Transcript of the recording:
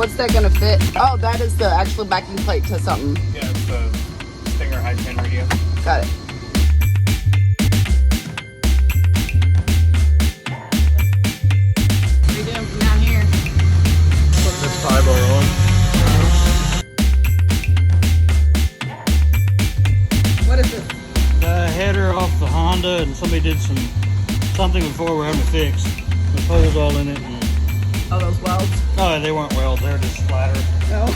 What's that gonna fit? Oh, that is the actual backing plate to something. Yeah, it's the Stinger high 10 radio. Got it. What are you doing from down here? Put this 5-bar on. What is this? The header off the Honda, and somebody did something before we're having to fix. The holes all in it. And, Oh, those welds? no, they weren't welds. They were just splatter. No.